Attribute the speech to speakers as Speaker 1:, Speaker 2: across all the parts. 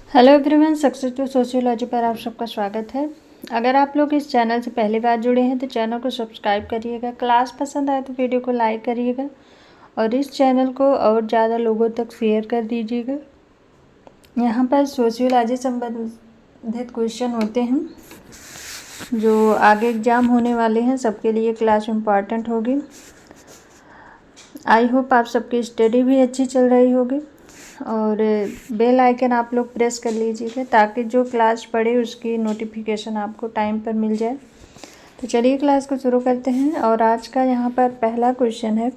Speaker 1: Hello everyone, success to sociology पर आप सबका स्वागत है। अगर आप लोग इस चैनल से पहली बार जुड़े हैं तो चैनल को सब्सक्राइब करिएगा। क्लास पसंद आए तो वीडियो को लाइक करिएगा और इस चैनल को और ज़्यादा लोगों तक शेयर कर दीजिएगा। यहाँ पर सोशियोलॉजी संबंधित क्वेश्चन होते हैं जो आगे एग्ज़ाम होने वाले हैं, सबके लिए क्लास इम्पॉर्टेंट होगी। आई होप आप सबकी स्टडी भी अच्छी चल रही होगी और बेल आइकन आप लोग प्रेस कर लीजिएगा ताकि जो क्लास पढ़े उसकी नोटिफिकेशन आपको टाइम पर मिल जाए। तो चलिए क्लास को शुरू करते हैं। और आज का यहाँ पर पहला क्वेश्चन है,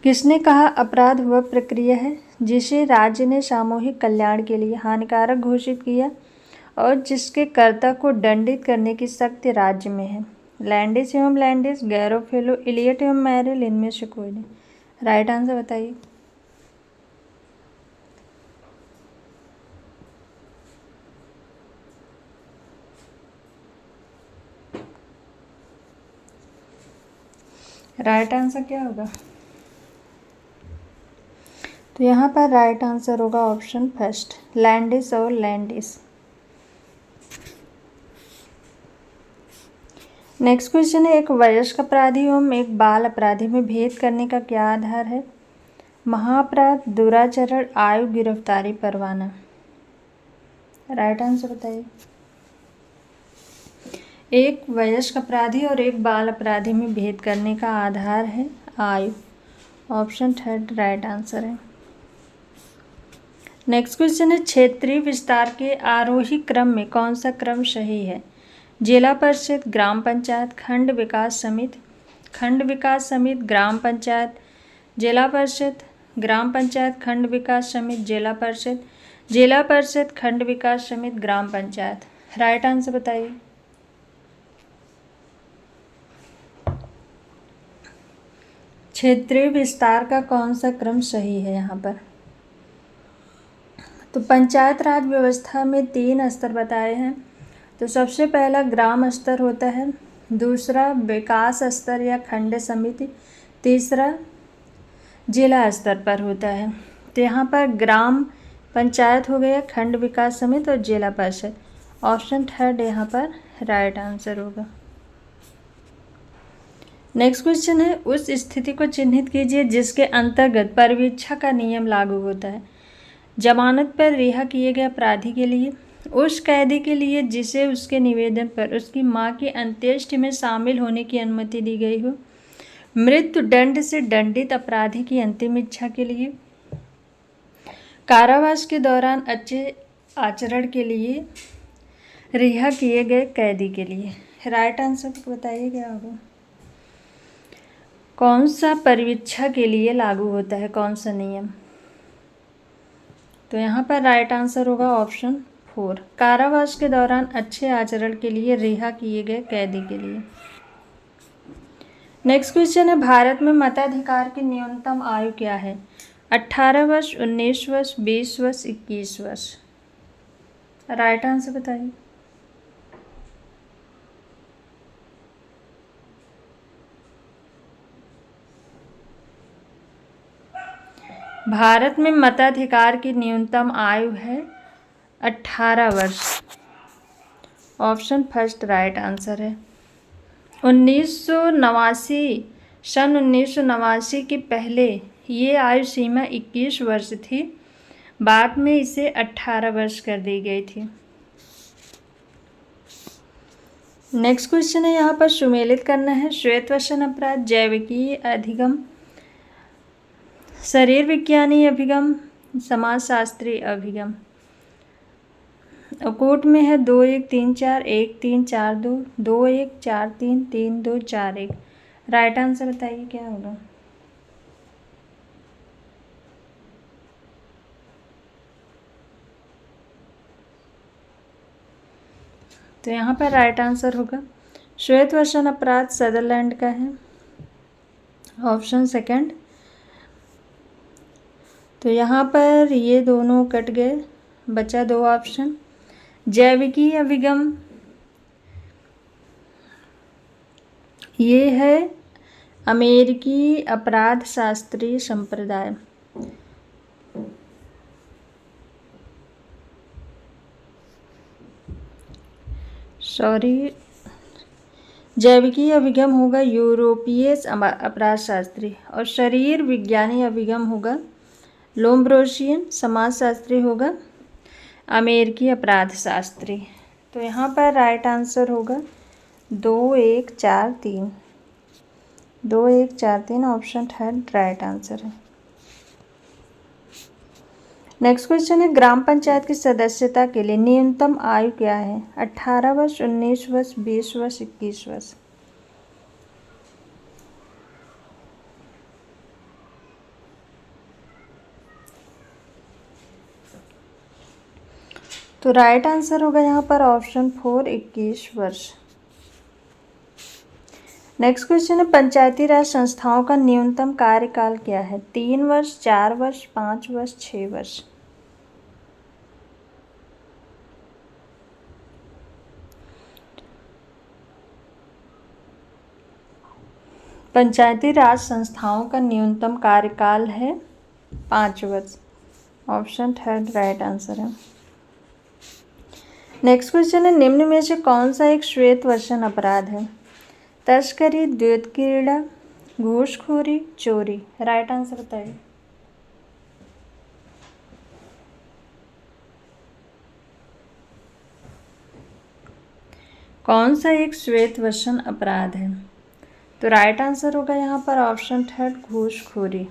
Speaker 1: किसने कहा अपराध वह प्रक्रिया है जिसे राज्य ने सामूहिक कल्याण के लिए हानिकारक घोषित किया और जिसके कर्ता को दंडित करने की शक्ति राज्य में है? लैंडिस एवं लैंडिस, गैरोफेलो, इलियट एवं मैरिल, इनमें से कोई नहीं। राइट आंसर बताइए। राइट आंसर क्या होगा? तो यहाँ पर राइट आंसर होगा ऑप्शन फर्स्ट, लैंडिस और लैंडिस। नेक्स्ट क्वेश्चन है, एक वयस्क अपराधी एवं एक बाल अपराधी में भेद करने का क्या आधार है? महाअपराध, दुराचरण, आयु, गिरफ्तारी, परवाना। राइट आंसर बताइए। एक वयस्क अपराधी और एक बाल अपराधी में भेद करने का आधार है आयु। ऑप्शन थर्ड राइट आंसर है। नेक्स्ट क्वेश्चन है, क्षेत्रीय विस्तार के आरोही क्रम में कौन सा क्रम सही है? जिला परिषद, ग्राम पंचायत, खंड विकास समिति, ग्राम पंचायत, जिला परिषद, ग्राम पंचायत, खंड विकास समिति, जिला परिषद, खंड विकास समिति, ग्राम पंचायत। राइट आंसर बताइए। क्षेत्रीय विस्तार का कौन सा क्रम सही है यहाँ पर? तो पंचायत राज व्यवस्था में 3 स्तर बताए हैं। तो सबसे पहला ग्राम स्तर होता है, दूसरा विकास स्तर या खंड समिति, तीसरा जिला स्तर पर होता है। तो यहाँ पर ग्राम पंचायत हो गया, खंड विकास समिति और जिला परिषद। ऑप्शन थर्ड यहाँ पर राइट आंसर होगा। नेक्स्ट क्वेश्चन है, उस स्थिति को चिन्हित कीजिए जिसके अंतर्गत परिवीक्षा का नियम लागू होता है। जमानत पर रिहा किए गए अपराधी के लिए, उस कैदी के लिए जिसे उसके निवेदन पर उसकी मां की अंत्येष्टि में शामिल होने की अनुमति दी गई हो, मृत्यु दंड से दंडित अपराधी की अंतिम इच्छा के लिए, कारावास के दौरान अच्छे आचरण के लिए, रिहा किए गए कैदी के लिए। राइट आंसर बताइए क्या होगा? कौन सा परिवीक्षा के लिए लागू होता है, कौन सा नियम? तो यहाँ पर राइट आंसर होगा ऑप्शन 4, कारावास के दौरान अच्छे आचरण के लिए रिहा किए गए कैदी के लिए। नेक्स्ट क्वेश्चन है, भारत में मताधिकार की न्यूनतम आयु क्या है? 18 वर्ष, 19 वर्ष, 20 वर्ष, 21 वर्ष। राइट आंसर बताइए। भारत में मताधिकार की न्यूनतम आयु है 18 वर्ष। ऑप्शन फर्स्ट राइट आंसर है। 1989 के पहले ये आयु सीमा 21 वर्ष थी, बाद में इसे 18 वर्ष कर दी गई थी। नेक्स्ट क्वेश्चन है, यहाँ पर सुमेलित करना है, श्वेतवसन अपराध, जैविकीय अधिगम, शरीर विज्ञानी अभिगम, समाजशास्त्री अभिगम। कोट में है 2 1 3 4 1 3 4 2 2 1 4 3 3 2 4 1। राइट आंसर बताइए क्या होगा? तो यहाँ पर राइट आंसर होगा श्वेतवसन अपराध सदरलैंड का है। Option second. तो यहाँ पर ये दोनों कट गए, बचा 2 ऑप्शन। जैविकीय अभिगम ये है अमेरिकी अपराध शास्त्रीय संप्रदाय। सॉरी, जैविकी अभिगम होगा यूरोपीय अपराधशास्त्री, और शरीर विज्ञानी अभिगम होगा लोम्ब्रोशियन। समाजशास्त्री होगा अमेरिकी अपराधशास्त्री। तो यहाँ पर राइट आंसर होगा 2 1 4 3। 2 1 4 3 ऑप्शन थर्ड राइट आंसर है। नेक्स्ट क्वेश्चन है, ग्राम पंचायत की सदस्यता के लिए न्यूनतम आयु क्या है? 18 वर्ष, 19 वर्ष, 20 वर्ष, 21 वर्ष। तो राइट आंसर होगा यहाँ पर ऑप्शन 4 21 वर्ष। नेक्स्ट क्वेश्चन है, पंचायती राज संस्थाओं का न्यूनतम कार्यकाल क्या है? 3 वर्ष, 4 वर्ष, 5 वर्ष, 6 वर्ष। पंचायती राज संस्थाओं का न्यूनतम कार्यकाल है 5 वर्ष। ऑप्शन थर्ड राइट आंसर है। नेक्स्ट क्वेश्चन है, निम्न में से कौन सा एक श्वेत वर्षन अपराध है? तस्करी, द्वैत क्रीड़ा, घूसखोरी, चोरी। राइट आंसर बताइए। कौन सा एक श्वेत वर्षन अपराध है? तो राइट आंसर होगा यहाँ पर ऑप्शन थर्ड घूसखोरी।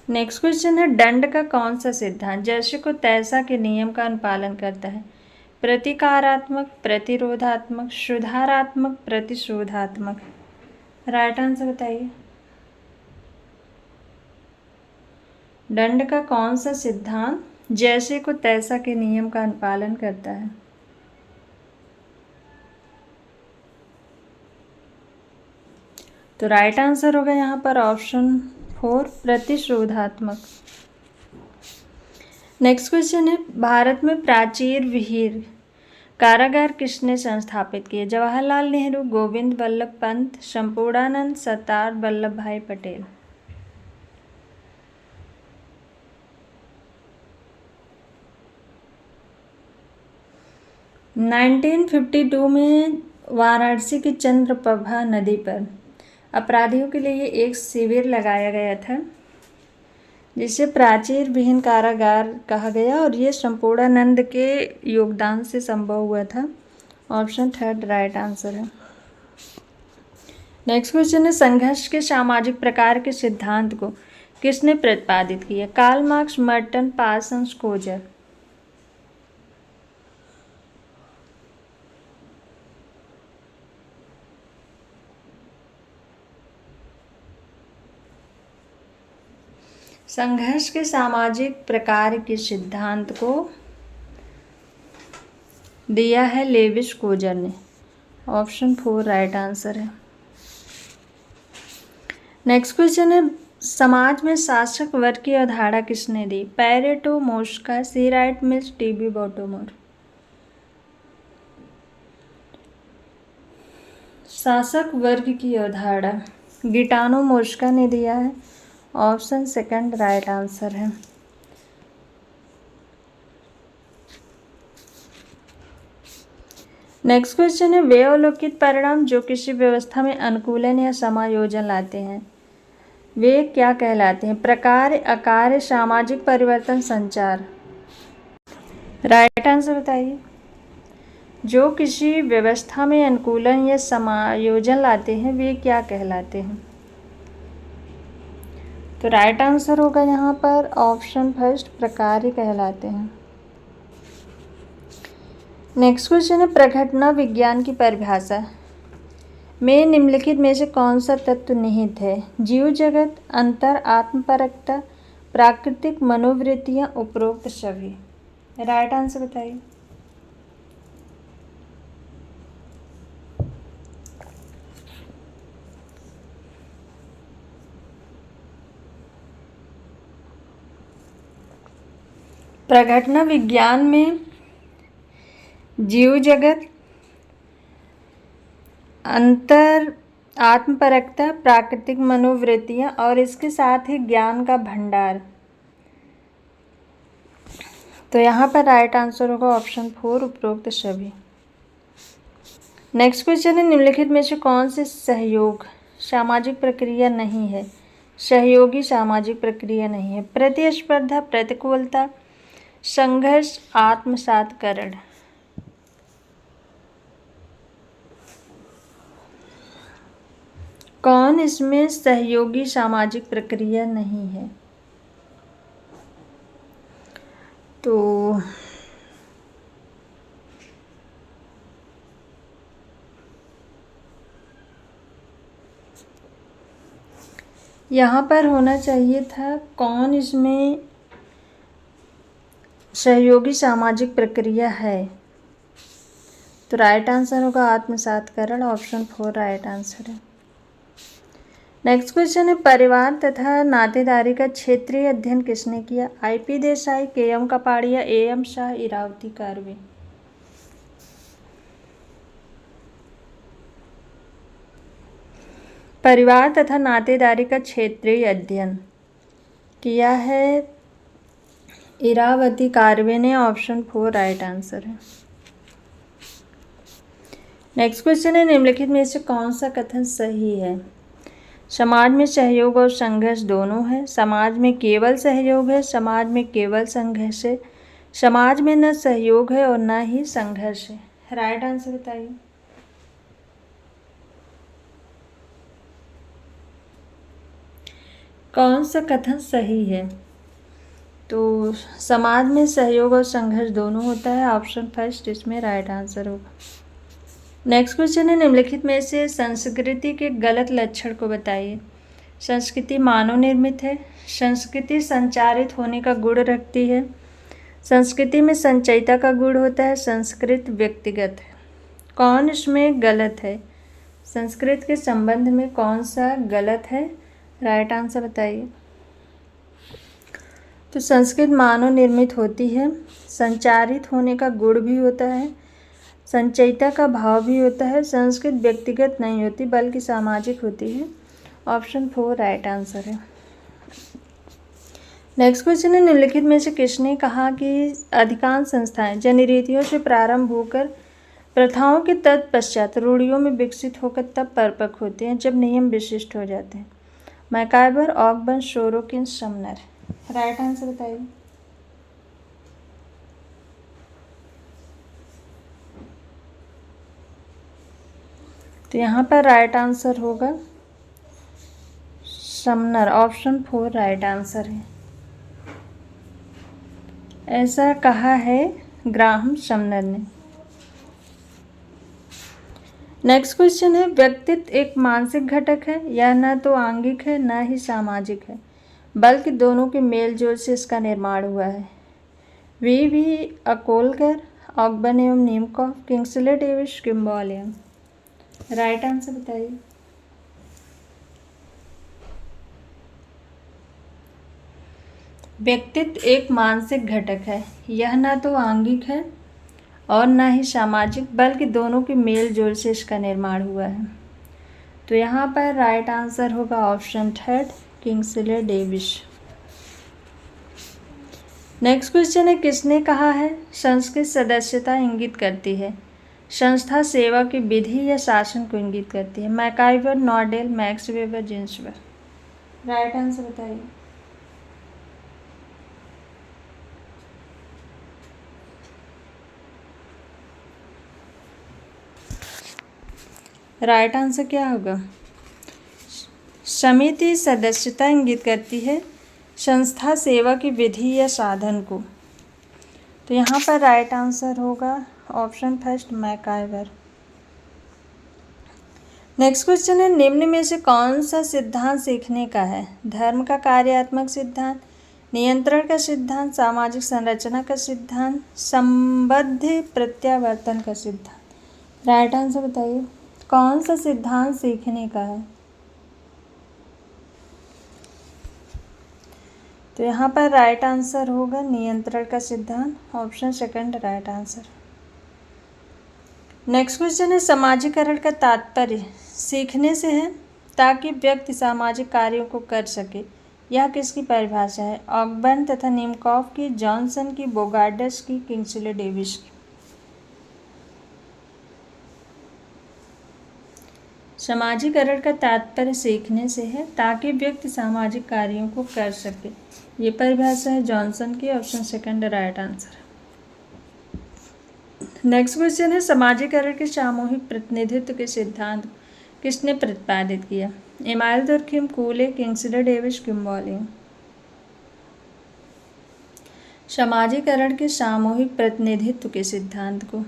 Speaker 1: नेक्स्ट क्वेश्चन है, दंड का कौन सा सिद्धांत जैसे को तैसा के नियम का अनुपालन करता है? प्रतिकारात्मक, प्रतिरोधात्मक, सुधारात्मक, प्रतिशोधात्मक। राइट आंसर बताइए। दंड का कौन सा सिद्धांत जैसे को तैसा के नियम का अनुपालन करता है? तो राइट आंसर होगा यहाँ पर ऑप्शन 4 प्रतिशोधात्मक। नेक्स्ट क्वेश्चन है, भारत में प्राचीर विहीर कारागार किसने संस्थापित किए? जवाहरलाल नेहरू, गोविंद वल्लभ पंत, संपूर्णानंद, सरदार वल्लभ भाई पटेल। नाइनटीन 1952 में वाराणसी की चंद्रप्रभा नदी पर अपराधियों के लिए एक शिविर लगाया गया था जिसे प्राचीर विहीन कारागार कहा गया, और ये संपूर्णानंद के योगदान से संभव हुआ था। ऑप्शन थर्ड राइट आंसर है। नेक्स्ट क्वेश्चन है, संघर्ष के सामाजिक प्रकार के सिद्धांत को किसने प्रतिपादित किया? Karl Marx, Merton, Parsons, Coser. संघर्ष के सामाजिक प्रकार के सिद्धांत को दिया है लेविस कोजर ने। ऑप्शन 4 राइट आंसर है। नेक्स्ट क्वेश्चन है, समाज में शासक वर्ग की अवधारणा किसने दी? Pareto, Mosca, C Wright Mills, T B Bottomore. शासक वर्ग की अवधारणा गिटानो मोस्का ने दिया है। ऑप्शन सेकंड राइट आंसर है। नेक्स्ट क्वेश्चन है, वे अवलोकित परिणाम जो किसी व्यवस्था में अनुकूलन या समायोजन लाते हैं वे क्या कहलाते हैं? प्रकार, आकार, सामाजिक परिवर्तन, संचार। राइट आंसर बताइए। जो किसी व्यवस्था में अनुकूलन या समायोजन लाते हैं वे क्या कहलाते हैं? तो राइट आंसर होगा यहाँ पर ऑप्शन फर्स्ट प्रकार कहलाते हैं। नेक्स्ट क्वेश्चन है, प्रघटना विज्ञान की परिभाषा में निम्नलिखित में से कौन सा तत्व निहित है? जीव जगत, अंतर, आत्मपरकता, प्राकृतिक मनोवृत्तियाँ, उपरोक्त सभी। राइट आंसर बताइए। प्रघटना विज्ञान में जीव जगत, अंतर, आत्मपरकता, प्राकृतिक मनोवृत्तियाँ और इसके साथ ही ज्ञान का भंडार तो यहाँ पर राइट आंसर होगा ऑप्शन 4 उपरोक्त सभी। नेक्स्ट क्वेश्चन है निम्नलिखित में से कौन से सहयोग सामाजिक प्रक्रिया नहीं है? सहयोगी सामाजिक प्रक्रिया नहीं है। प्रतिस्पर्धा, प्रतिकूलता, संघर्ष, आत्मसातकरण। कौन इसमें सहयोगी सामाजिक प्रक्रिया नहीं है? तो यहाँ पर होना चाहिए था कौन इसमें सहयोगी सामाजिक प्रक्रिया है। तो राइट आंसर होगा आत्मसातकरण, ऑप्शन 4 राइट आंसर है। नेक्स्ट क्वेश्चन है परिवार तथा नातेदारी का क्षेत्रीय अध्ययन किसने किया? IP Desai, KM Kapadia, AM Shah, Irawati Karve. परिवार तथा नातेदारी का क्षेत्रीय अध्ययन किया है इरावती कर्वे ने, ऑप्शन 4 राइट आंसर है। नेक्स्ट क्वेश्चन है निम्नलिखित में से कौन सा कथन सही है? समाज में सहयोग और संघर्ष दोनों है। समाज में केवल सहयोग है, समाज में केवल संघर्ष है। समाज में न सहयोग है और न ही संघर्ष है। राइट आंसर बताइए। कौन सा कथन सही है? तो समाज में सहयोग और संघर्ष दोनों होता है, ऑप्शन 1 इसमें राइट आंसर होगा। नेक्स्ट क्वेश्चन है निम्नलिखित में से संस्कृति के गलत लक्षण को बताइए। संस्कृति मानव निर्मित है। संस्कृति संचारित होने का गुण रखती है। संस्कृति में संचयिता का गुण होता है। संस्कृत व्यक्तिगत है। कौन इसमें गलत है? संस्कृत के संबंध में कौन सा गलत है? राइट आंसर बताइए। तो संस्कृत मानव निर्मित होती है, संचारित होने का गुण भी होता है, संचयिता का भाव भी होता है। संस्कृत व्यक्तिगत नहीं होती बल्कि सामाजिक होती है, ऑप्शन 4 राइट आंसर है। नेक्स्ट क्वेश्चन है निम्नलिखित में से किसने कहा कि अधिकांश संस्थाएं जनरीतियों से प्रारंभ होकर प्रथाओं के तत्पश्चात रूढ़ियों में विकसित होकर तब परिपक्व होते हैं जब नियम विशिष्ट हो जाते हैं? MacIver, Ogburn, Sorokin, Sumner. Right answer बताइए। तो यहाँ पर राइट आंसर होगा समनर, ऑप्शन 4 राइट आंसर है। ऐसा कहा है ग्राहम समनर ने। नेक्स्ट क्वेश्चन है व्यक्तित्व एक मानसिक घटक है, यह न तो आंगिक है न ही सामाजिक है बल्कि दोनों के मेल जोल से इसका निर्माण हुआ है। V अकोलकर, ऑकबर्न एवं नीमकॉफ, किंग्सले डेविस, किम्बॉल एवं। राइट आंसर बताइए। व्यक्तित्व एक मानसिक घटक है, यह न तो आंगिक है और न ही सामाजिक बल्कि दोनों के मेल जोल से इसका निर्माण हुआ है। तो यहाँ पर राइट आंसर होगा option 3 Kingsley Davis. Next question है किसने कहा है संस्कृत सदस्यता इंगित करती है? संस्था सेवा की विधि या शासन को इंगित करती है? MacIver, Nordell, Max Weber, Ginsberg. Right answer बताइए। राइट आंसर क्या होगा? समिति सदस्यता इंगित करती है, संस्था सेवा की विधि या साधन को। तो यहाँ पर राइट आंसर होगा ऑप्शन 1 मैकाइवर। नेक्स्ट क्वेश्चन है निम्न में से कौन सा सिद्धांत सीखने का है? धर्म का कार्यात्मक सिद्धांत, नियंत्रण का सिद्धांत, सामाजिक संरचना का सिद्धांत, संबद्ध प्रत्यावर्तन का सिद्धांत। राइट आंसर बताइए। कौन सा सिद्धांत सीखने का है? तो यहाँ पर राइट आंसर होगा नियंत्रण का सिद्धांत, option 2 right answer. Next question है समाजीकरण का तात्पर्य सीखने से है ताकि व्यक्ति सामाजिक कार्यों को कर सके, यह किसकी परिभाषा है? ऑकबर्न तथा निमकॉफ की, जॉनसन की, बोगार्डस की, किंग्सले डेविस की। सामाजिकरण का तात्पर्य सीखने से है ताकि व्यक्ति सामाजिक कार्यों को कर सके। ये परिभाषा है जॉनसन की। Option second right answer. Next question है सामाजिकरण के सामूहिक प्रतिनिधित्व के सिद्धांत किसने प्रतिपादित किया? Emmanuel Durkheim, Cooley, Kingsley Davis, किम्बॉलिंग। सामाजिकरण के सामूहिक प्रतिनिधित्व के सिद्धांत को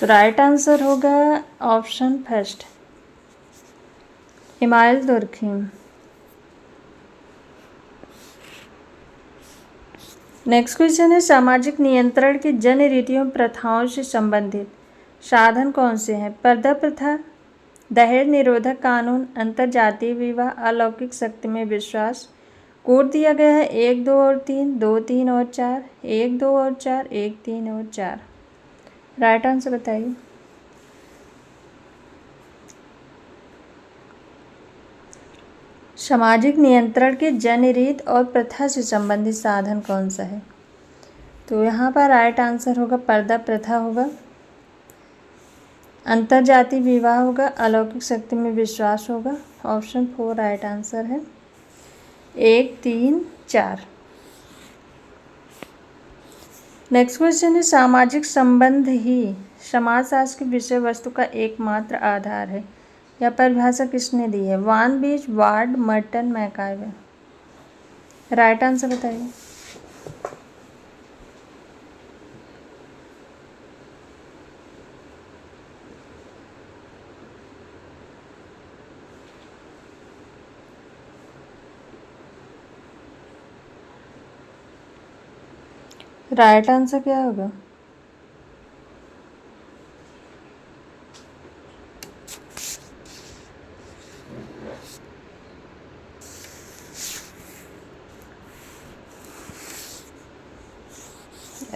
Speaker 1: तो राइट आंसर होगा option first Emmanuel Durkheim. Next question है सामाजिक नियंत्रण की जन रीतियों प्रथाओं से संबंधित साधन कौन से हैं? पर्दा प्रथा, दहेज निरोधक कानून, अंतरजातीय विवाह, अलौकिक शक्ति में विश्वास। कोड दिया गया है 1, 2 और 3, 2, 3 और 4, 1, 2 और 4, 1, 3 और 4। राइट आंसर बताइए। सामाजिक नियंत्रण के जनरीत और प्रथा से संबंधित साधन कौन सा है? तो यहाँ पर राइट आंसर होगा पर्दा प्रथा होगा, अंतरजातीय विवाह होगा, अलौकिक शक्ति में विश्वास होगा। ऑप्शन 4 राइट आंसर है। 1, 3, 4। नेक्स्ट क्वेश्चन है सामाजिक संबंध ही समाजशास्त्र की विषय वस्तु का एकमात्र आधार है। यह परिभाषा किसने दी है? वान बीच, Ward, Merton, MacIver. Right answer बताइए। राइट आंसर क्या होगा?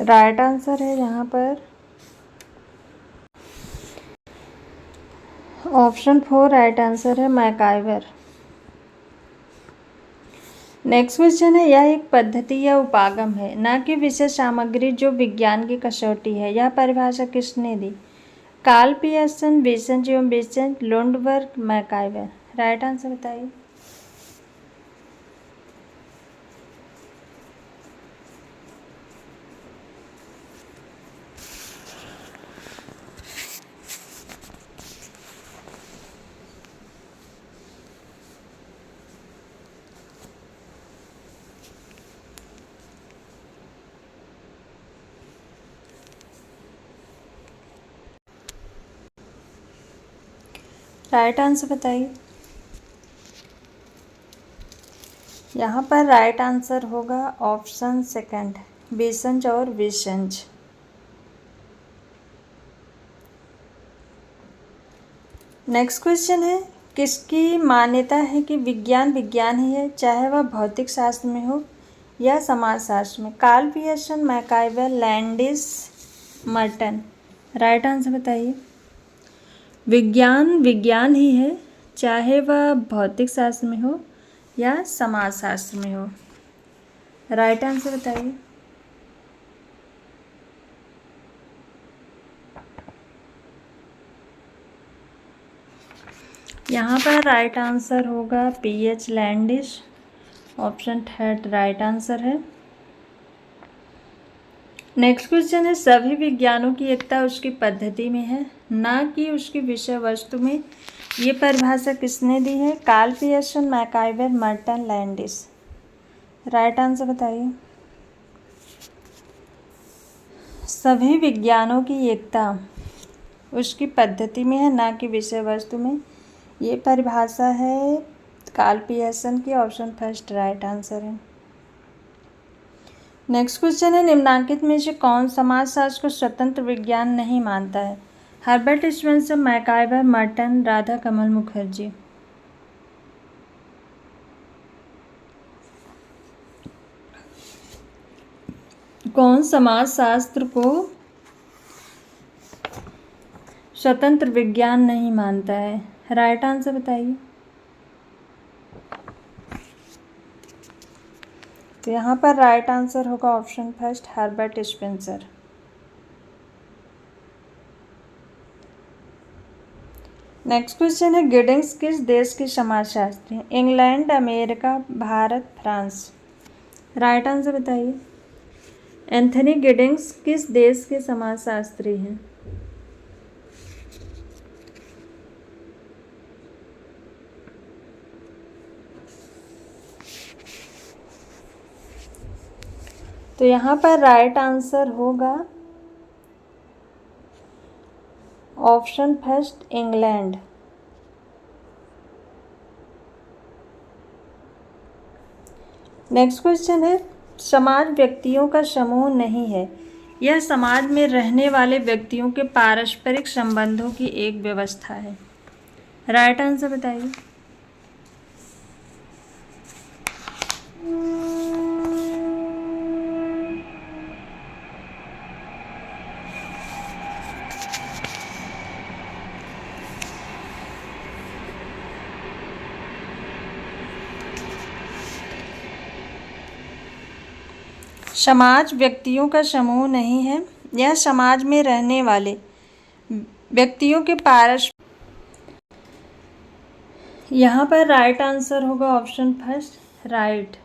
Speaker 1: राइट आंसर है यहाँ पर ऑप्शन 4 राइट आंसर है, मैकाइवर। नेक्स्ट क्वेश्चन है यह एक पद्धति या उपागम है न कि विषय सामग्री जो विज्ञान की कसौटी है। यह परिभाषा किसने दी? कार्ल पियर्सन, विसेंट एवं Vincent, Lundberg, MacIver. Right answer बताइए। राइट आंसर बताइए। यहाँ पर राइट आंसर होगा ऑप्शन सेकंड, विसेंट और विसेंट। नेक्स्ट क्वेश्चन है किसकी मान्यता है कि विज्ञान विज्ञान ही है चाहे वह भौतिक शास्त्र में हो या समाजशास्त्र में? Karl Pearson, MacIver, Landis, Merton. Right answer बताइए। विज्ञान विज्ञान ही है चाहे वह भौतिक शास्त्र में हो या समाजशास्त्र में हो। राइट आंसर बताइए। यहाँ पर राइट आंसर होगा PH Landis. Option third right answer है। नेक्स्ट क्वेश्चन है सभी विज्ञानों की एकता उसकी पद्धति में है न कि उसकी विषय वस्तु में। ये परिभाषा किसने दी है? Karl Pearson, MacIver, Merton, Landis. Right answer बताइए। सभी विज्ञानों की एकता उसकी पद्धति में है न कि विषय वस्तु में। ये परिभाषा है कार्ल पियर्सन की। ऑप्शन फर्स्ट राइट आंसर है। नेक्स्ट क्वेश्चन है निम्नांकित में से कौन समाजशास्त्र को स्वतंत्र विज्ञान नहीं मानता है? Herbert Spencer, MacIver, Merton, Radha Kamal Mukherjee. कौन समाजशास्त्र को स्वतंत्र विज्ञान नहीं मानता है। राइट आंसर बताइए। तो यहाँ पर राइट आंसर होगा option first, Herbert Spencer. Next question है, गिडिंग्स किस देश के समाजशास्त्री हैं? England, America, Bharat, France. Right answer बताइए। एंथनी गिडिंग्स किस देश के समाजशास्त्री हैं? तो यहाँ पर राइट आंसर होगा option first, England. Next question है, समाज व्यक्तियों का समूह नहीं है, यह समाज में रहने वाले व्यक्तियों के पारस्परिक संबंधों की एक व्यवस्था है। राइट आंसर बताइए। समाज व्यक्तियों का समूह नहीं है, यह समाज में रहने वाले व्यक्तियों के यहाँ पर राइट आंसर होगा option first, right.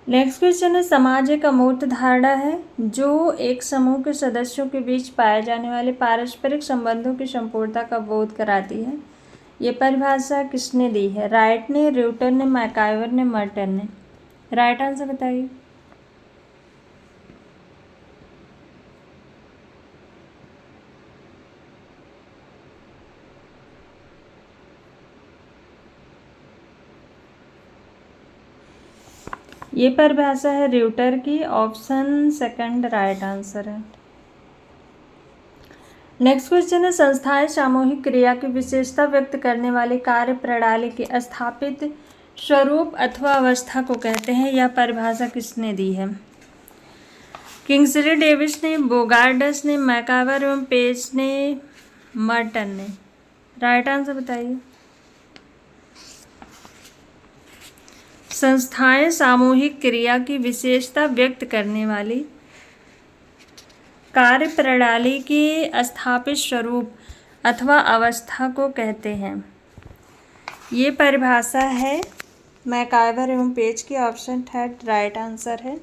Speaker 1: Next question है, समाज एक अमूर्त धारणा है जो एक समूह के सदस्यों के बीच पाए जाने वाले पारस्परिक संबंधों की संपूर्णता का बोध कराती है। ये परिभाषा किसने दी है? राइट ने, र्यूटर ने, मैकाइवर ने, मर्टन ने। राइट आंसर बताइए। ये परिभाषा है र्यूटर की, ऑप्शन सेकंड राइट आंसर है। नेक्स्ट क्वेश्चन है, संस्थाएं सामूहिक क्रिया की विशेषता व्यक्त करने वाली कार्य प्रणाली के स्थापित स्वरूप अथवा अवस्था को कहते हैं। यह परिभाषा किसने दी है? किंग्सले डेविस ने, बोगार्डस ने, मैकावर एवं पेज ने, मर्टन ने। राइट आंसर बताइए। संस्थाएं सामूहिक क्रिया की विशेषता व्यक्त करने वाली कार्य प्रणाली के स्थापित स्वरूप अथवा अवस्था को कहते हैं। ये परिभाषा है मैकाइवर एवं पेज की, ऑप्शन थर्ड राइट आंसर है।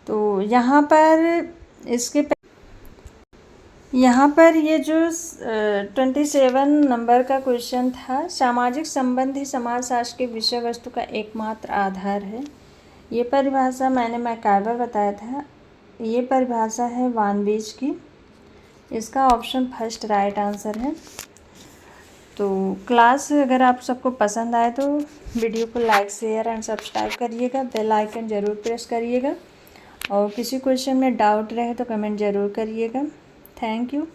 Speaker 1: तो यहाँ पर ये जो 27 नंबर का क्वेश्चन था, सामाजिक संबंध ही समाजशास्त्र के विषय वस्तु का एकमात्र आधार है। ये परिभाषा मैंने मैकाइवर बताया था। ये परिभाषा है वान बीच की। इसका ऑप्शन फर्स्ट राइट आंसर है। तो क्लास अगर आप सबको पसंद आए तो वीडियो को लाइक, शेयर एंड सब्सक्राइब करिएगा, बेल आइकन ज़रूर प्रेस करिएगा, और किसी क्वेश्चन में डाउट रहे तो कमेंट ज़रूर करिएगा। Thank you.